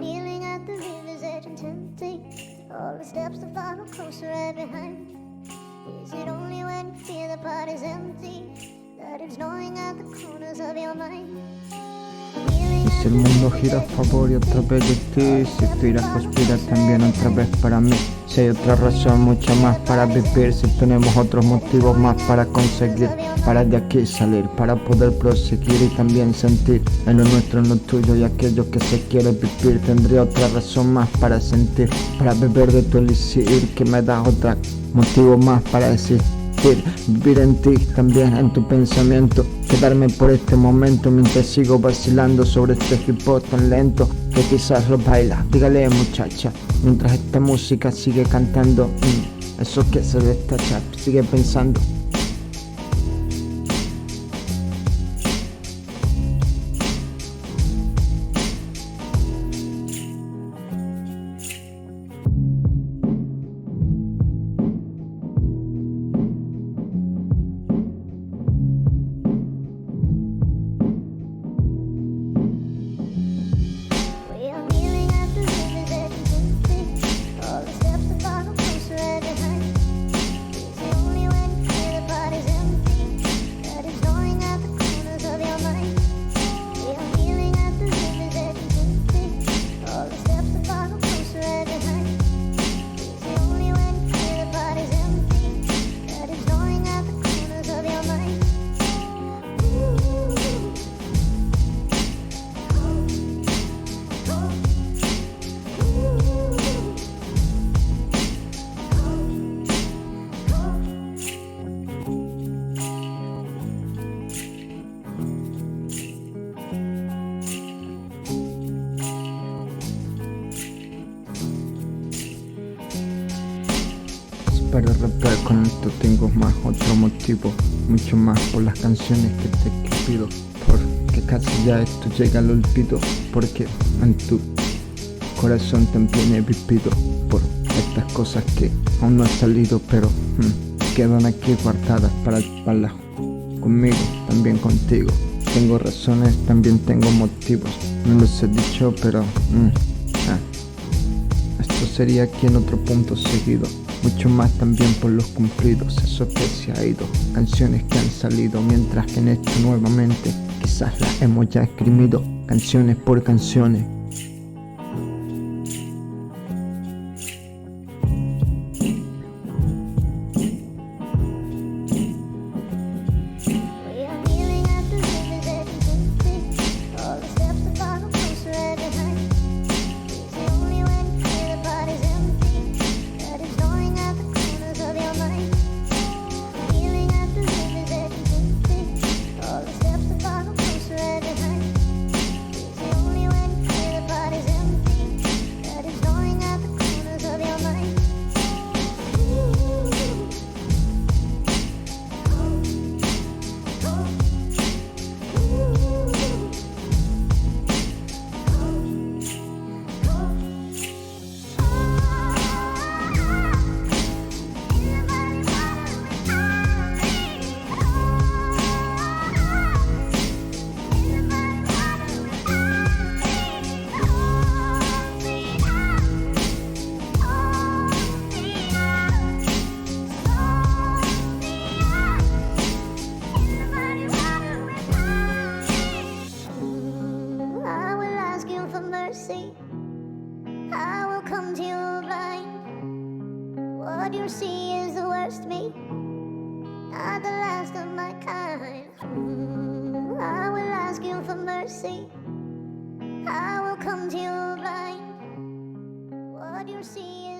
kneeling at the river's edge and tempting all the steps to follow closer right behind. Is it only when you feel the party's empty that it's gnawing at the corners of your mind? Y si el mundo gira a favor y otra vez de ti, si tú irás conspira también otra vez para mí. Si hay otra razón, mucho más para vivir, si tenemos otros motivos más para conseguir, para de aquí salir, para poder proseguir y también sentir en lo nuestro, en lo tuyo y aquello que se quiere vivir. Tendría otra razón más para sentir, para beber de tu elixir que me da otra motivo más para existir. Vivir en ti, también en tu pensamiento, quedarme por este momento mientras sigo vacilando sobre este hip hop tan lento que quizás lo baila. Dígale muchacha, mientras esta música sigue cantando, eso que se destacha, sigue pensando. Para rapear con esto tengo más otro motivo, mucho más por las canciones que te pido, porque casi ya esto llega al olvido, porque en tu corazón también he vivido por estas cosas que aún no han salido, pero quedan aquí guardadas para hablarlas conmigo, también contigo. Tengo razones, también tengo motivos, no los he dicho, pero esto sería aquí en otro punto seguido. Mucho más también por los cumplidos, eso que se ha ido, canciones que han salido, mientras que en esto nuevamente quizás las hemos ya escribido, canciones por canciones. I will come to you blind. What you see is the worst me, not the last of my kind. I will ask you for mercy. I will come to you blind. What you see